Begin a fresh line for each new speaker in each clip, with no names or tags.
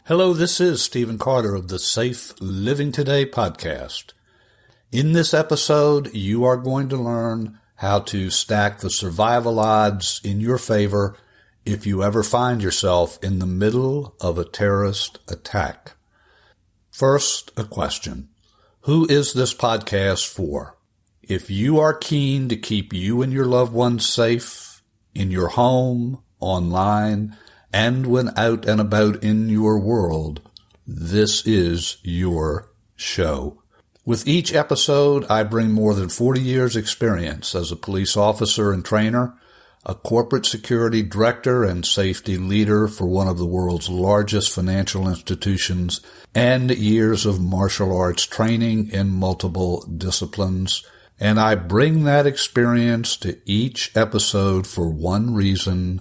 Hello, this is Stephen Carter of the Safe Living Today podcast. In this episode, you are going to learn how to stack the survival odds in your favor if you ever find yourself in the middle of a terrorist attack. First, a question. Who is this podcast for? If you are keen to keep you and your loved ones safe in your home, online, and when out and about in your world, this is your show. With each episode, I bring more than 40 years' experience as a police officer and trainer, a corporate security director and safety leader for one of the world's largest financial institutions, and years of martial arts training in multiple disciplines. And I bring that experience to each episode for one reason.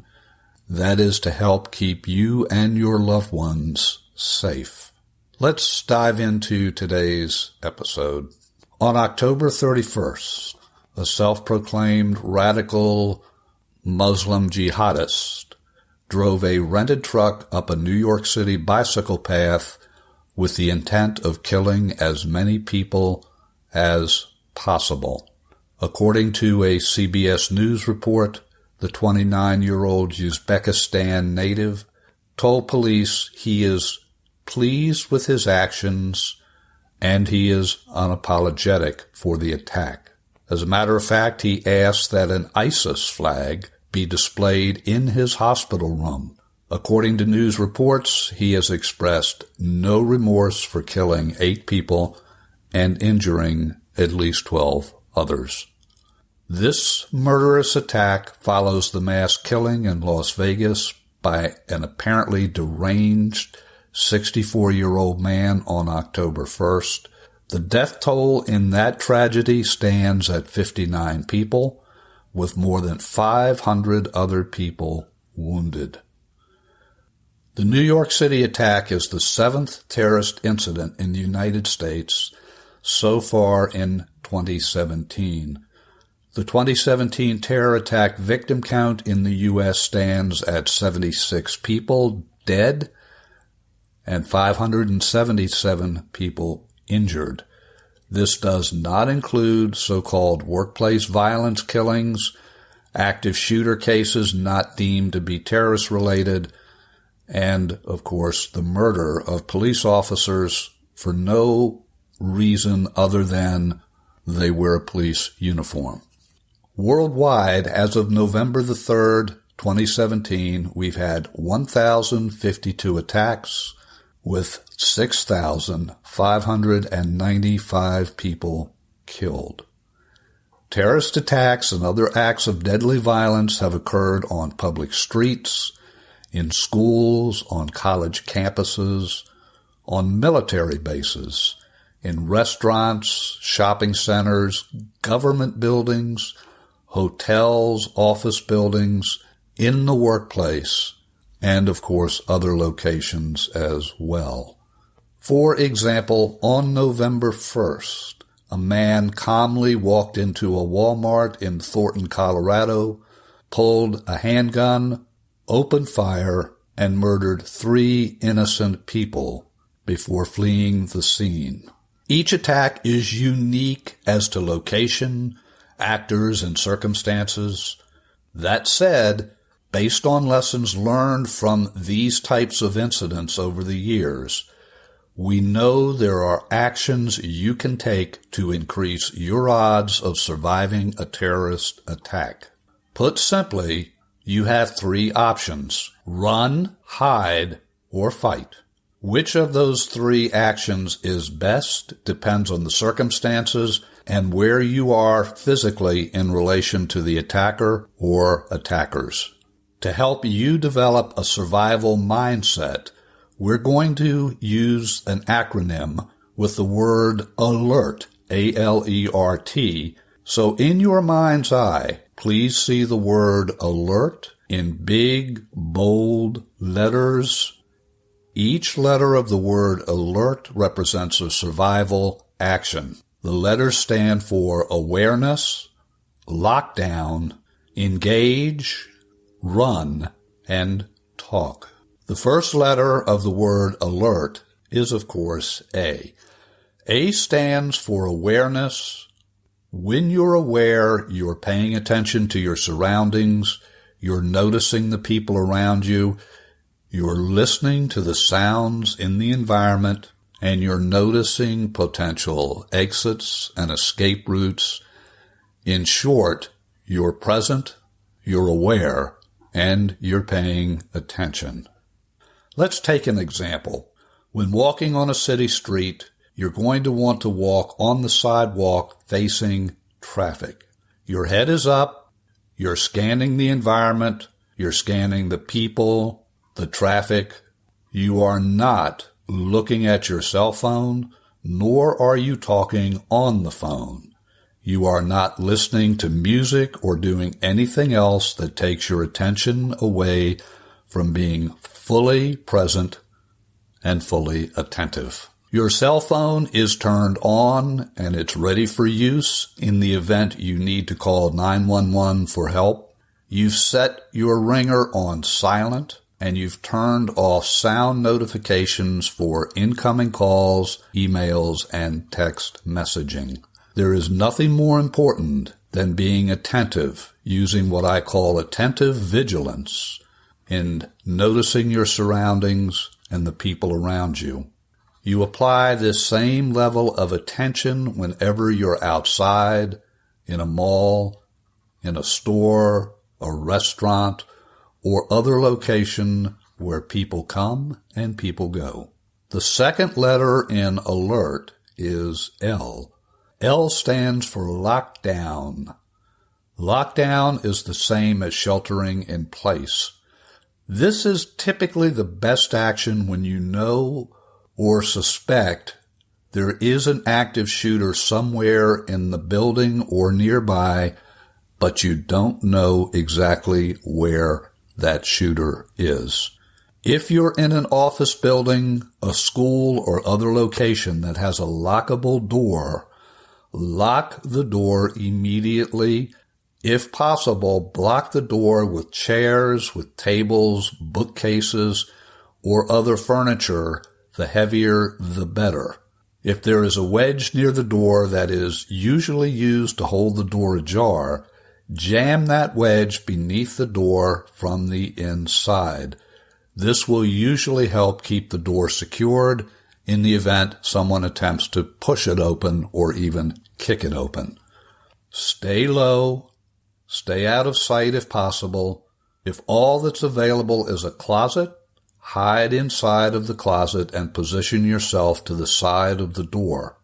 That is to help keep you and your loved ones safe. Let's dive into today's episode. On October 31st, a self-proclaimed radical Muslim jihadist drove a rented truck up a New York City bicycle path with the intent of killing as many people as possible. According to a CBS News report, the 29-year-old Uzbekistan native told police he is pleased with his actions and he is unapologetic for the attack. As a matter of fact, he asked that an ISIS flag be displayed in his hospital room. According to news reports, he has expressed no remorse for killing 8 people and injuring at least 12 others. This murderous attack follows the mass killing in Las Vegas by an apparently deranged 64-year-old man on October 1st. The death toll in that tragedy stands at 59 people, with more than 500 other people wounded. The New York City attack is the 7th terrorist incident in the United States so far in 2017. The 2017 terror attack victim count in the U.S. stands at 76 people dead and 577 people injured. This does not include so-called workplace violence killings, active shooter cases not deemed to be terrorist-related, and, of course, the murder of police officers for no reason other than they wear a police uniform. Worldwide, as of November the 3rd, 2017, we've had 1,052 attacks with 6,595 people killed. Terrorist attacks and other acts of deadly violence have occurred on public streets, in schools, on college campuses, on military bases, in restaurants, shopping centers, government buildings, hotels, office buildings, in the workplace, and, of course, other locations as well. For example, on November 1st, a man calmly walked into a Walmart in Thornton, Colorado, pulled a handgun, opened fire, and murdered 3 innocent people before fleeing the scene. Each attack is unique as to location, actors, and circumstances. That said, based on lessons learned from these types of incidents over the years, we know there are actions you can take to increase your odds of surviving a terrorist attack. Put simply, you have 3 options: run, hide, or fight. Which of those 3 actions is best depends on the circumstances and where you are physically in relation to the attacker or attackers. To help you develop a survival mindset, we're going to use an acronym with the word ALERT, A-L-E-R-T. So in your mind's eye, please see the word ALERT in big, bold letters. Each letter of the word ALERT represents a survival action. The letters stand for awareness, lockdown, engage, run, and talk. The first letter of the word alert is, of course, A. A stands for awareness. When you're aware, you're paying attention to your surroundings, you're noticing the people around you, you're listening to the sounds in the environment, and you're noticing potential exits and escape routes. In short, you're present, you're aware, and you're paying attention. Let's take an example. When walking on a city street, you're going to want to walk on the sidewalk facing traffic. Your head is up, you're scanning the environment, you're scanning the people, the traffic. You are not looking at your cell phone, nor are you talking on the phone. You are not listening to music or doing anything else that takes your attention away from being fully present and fully attentive. Your cell phone is turned on and it's ready for use in the event you need to call 911 for help. You've set your ringer on silent and you've turned off sound notifications for incoming calls, emails, and text messaging. There is nothing more important than being attentive, using what I call attentive vigilance in noticing your surroundings and the people around you. You apply this same level of attention whenever you're outside, in a mall, in a store, a restaurant, or other location where people come and people go. The second letter in alert is L. L stands for lockdown. Lockdown is the same as sheltering in place. This is typically the best action when you know or suspect there is an active shooter somewhere in the building or nearby, but you don't know exactly where that shooter is. If you're in an office building, a school, or other location that has a lockable door, lock the door immediately. If possible, block the door with chairs, with tables, bookcases, or other furniture. The heavier, the better. If there is a wedge near the door that is usually used to hold the door ajar, jam that wedge beneath the door from the inside. This will usually help keep the door secured in the event someone attempts to push it open or even kick it open. Stay low. Stay out of sight if possible. If all that's available is a closet, hide inside of the closet and position yourself to the side of the door.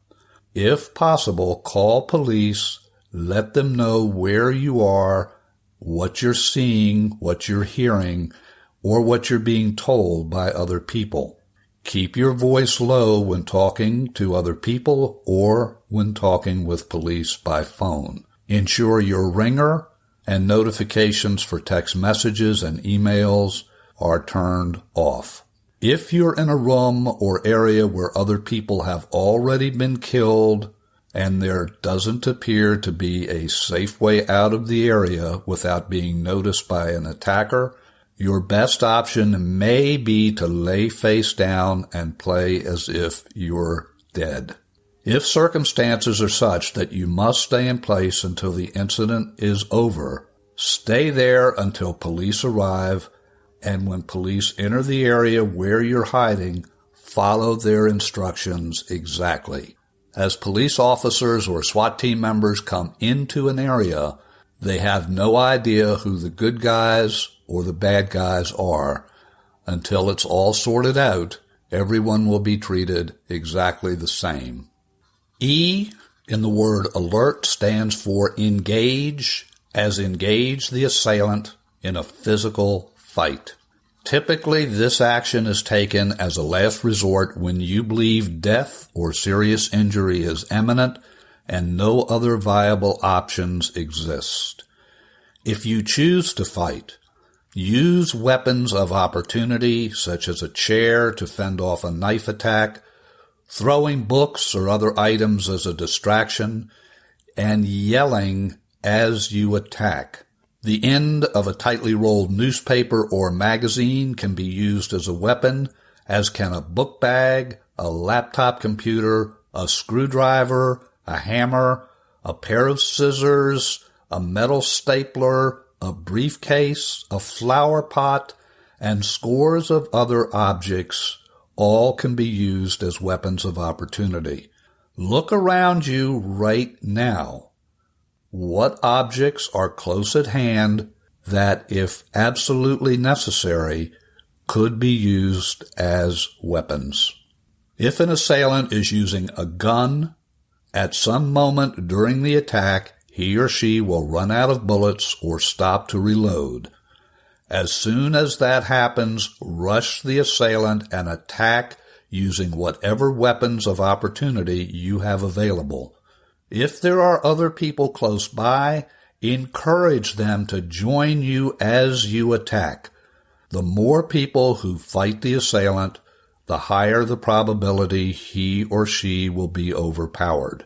If possible, call police. Let them know where you are, what you're seeing, what you're hearing, or what you're being told by other people. Keep your voice low when talking to other people or when talking with police by phone. Ensure your ringer and notifications for text messages and emails are turned off. If you're in a room or area where other people have already been killed and there doesn't appear to be a safe way out of the area without being noticed by an attacker, your best option may be to lay face down and play as if you're dead. If circumstances are such that you must stay in place until the incident is over, stay there until police arrive. And when police enter the area where you're hiding, follow their instructions exactly. As police officers or SWAT team members come into an area, they have no idea who the good guys or the bad guys are. Until it's all sorted out, everyone will be treated exactly the same. E in the word alert stands for engage, as engage the assailant in a physical fight. Typically, this action is taken as a last resort when you believe death or serious injury is imminent and no other viable options exist. If you choose to fight, use weapons of opportunity such as a chair to fend off a knife attack, throwing books or other items as a distraction, and yelling as you attack. The end of a tightly rolled newspaper or magazine can be used as a weapon, as can a book bag, a laptop computer, a screwdriver, a hammer, a pair of scissors, a metal stapler, a briefcase, a flower pot, and scores of other objects. All can be used as weapons of opportunity. Look around you right now. What objects are close at hand that, if absolutely necessary, could be used as weapons? If an assailant is using a gun, at some moment during the attack, he or she will run out of bullets or stop to reload. As soon as that happens, rush the assailant and attack using whatever weapons of opportunity you have available. If there are other people close by, encourage them to join you as you attack. The more people who fight the assailant, the higher the probability he or she will be overpowered.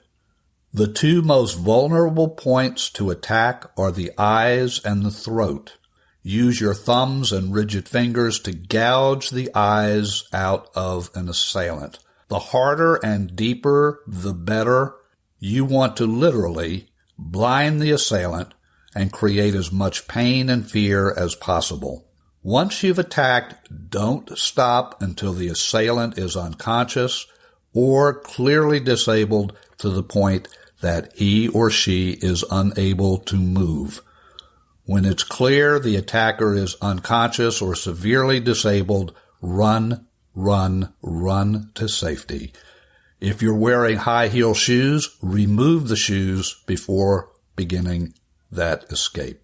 The two most vulnerable points to attack are the eyes and the throat. Use your thumbs and rigid fingers to gouge the eyes out of an assailant. The harder and deeper, the better. You want to literally blind the assailant and create as much pain and fear as possible. Once you've attacked, don't stop until the assailant is unconscious or clearly disabled to the point that he or she is unable to move. When it's clear the attacker is unconscious or severely disabled, run to safety. If you're wearing high-heel shoes, remove the shoes before beginning that escape.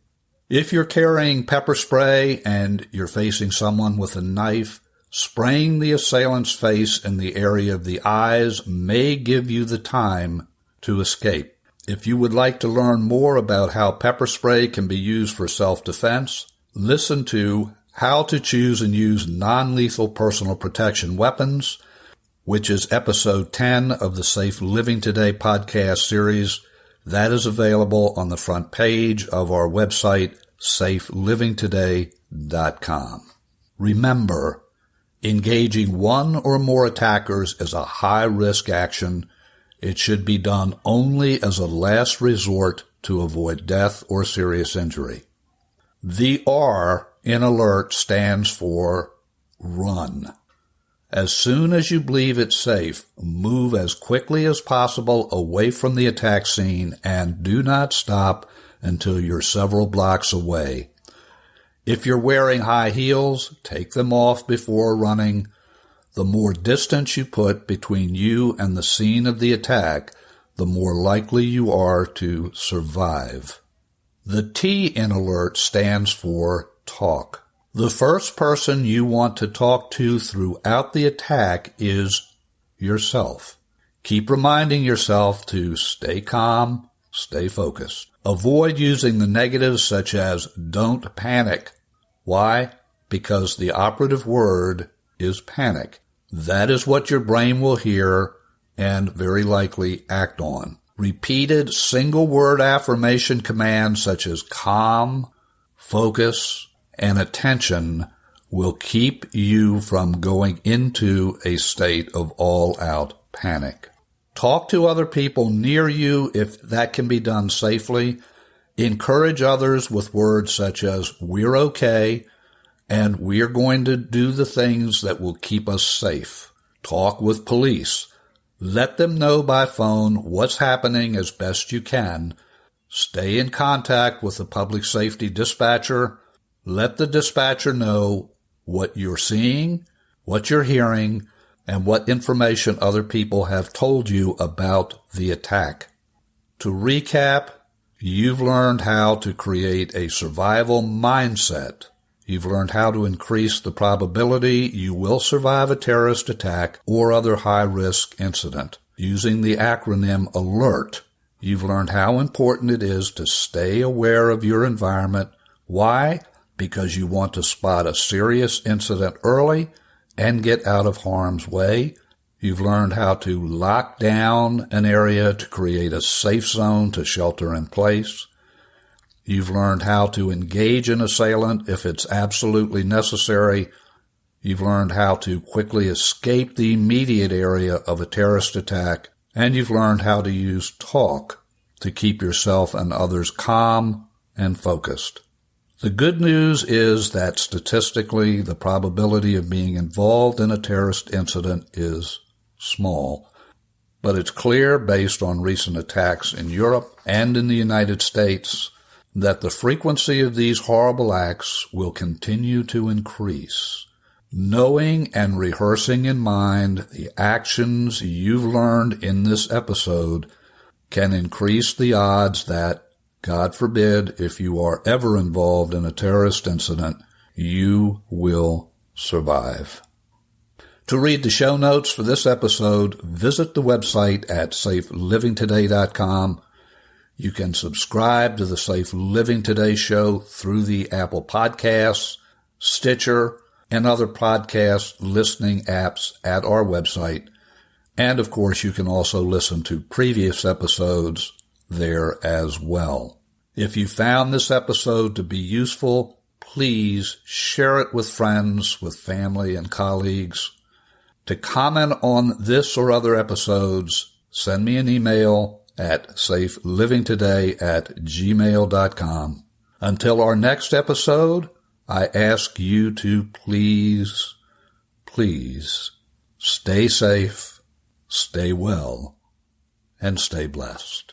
If you're carrying pepper spray and you're facing someone with a knife, spraying the assailant's face in the area of the eyes may give you the time to escape. If you would like to learn more about how pepper spray can be used for self-defense, listen to How to Choose and Use Non-Lethal Personal Protection Weapons, which is episode 10 of the Safe Living Today podcast series. That is available on the front page of our website, sayfullo-habibullaevic-saipov. Remember, engaging one or more attackers is a high-risk action. It should be done only as a last resort to avoid death or serious injury. The R in alert stands for run. As soon as you believe it's safe, move as quickly as possible away from the attack scene and do not stop until you're several blocks away. If you're wearing high heels, take them off before running. The more distance you put between you and the scene of the attack, the more likely you are to survive. The T in alert stands for talk. The first person you want to talk to throughout the attack is yourself. Keep reminding yourself to stay calm, stay focused. Avoid using the negatives such as don't panic. Why? Because the operative word is panic. That is what your brain will hear and very likely act on. Repeated single-word affirmation commands such as calm, focus, and attention will keep you from going into a state of all-out panic. Talk to other people near you if that can be done safely. Encourage others with words such as, "We're okay," and "We're going to do the things that will keep us safe." Talk with police. Let them know by phone what's happening as best you can. Stay in contact with the public safety dispatcher. Let the dispatcher know what you're seeing, what you're hearing, and what information other people have told you about the attack. To recap, you've learned how to create a survival mindset. You've learned how to increase the probability you will survive a terrorist attack or other high-risk incident. Using the acronym ALERT, you've learned how important it is to stay aware of your environment. Why? Because you want to spot a serious incident early and get out of harm's way. You've learned how to lock down an area to create a safe zone to shelter in place. You've learned how to engage an assailant if it's absolutely necessary. You've learned how to quickly escape the immediate area of a terrorist attack. And you've learned how to use talk to keep yourself and others calm and focused. The good news is that statistically, the probability of being involved in a terrorist incident is small. But it's clear, based on recent attacks in Europe and in the United States, that the frequency of these horrible acts will continue to increase. Knowing and rehearsing in mind the actions you've learned in this episode can increase the odds that, God forbid, if you are ever involved in a terrorist incident, you will survive. To read the show notes for this episode, visit the website at sayfullo-habibullaevic-saipov. You can subscribe to the Safe Living Today show through the Apple Podcasts, Stitcher, and other podcast listening apps at our website. And, of course, you can also listen to previous episodes there as well. If you found this episode to be useful, please share it with friends, with family, and colleagues. To comment on this or other episodes, send me an email at safelivingtoday@gmail.com. Until our next episode, I ask you to please stay safe, stay well, and stay blessed.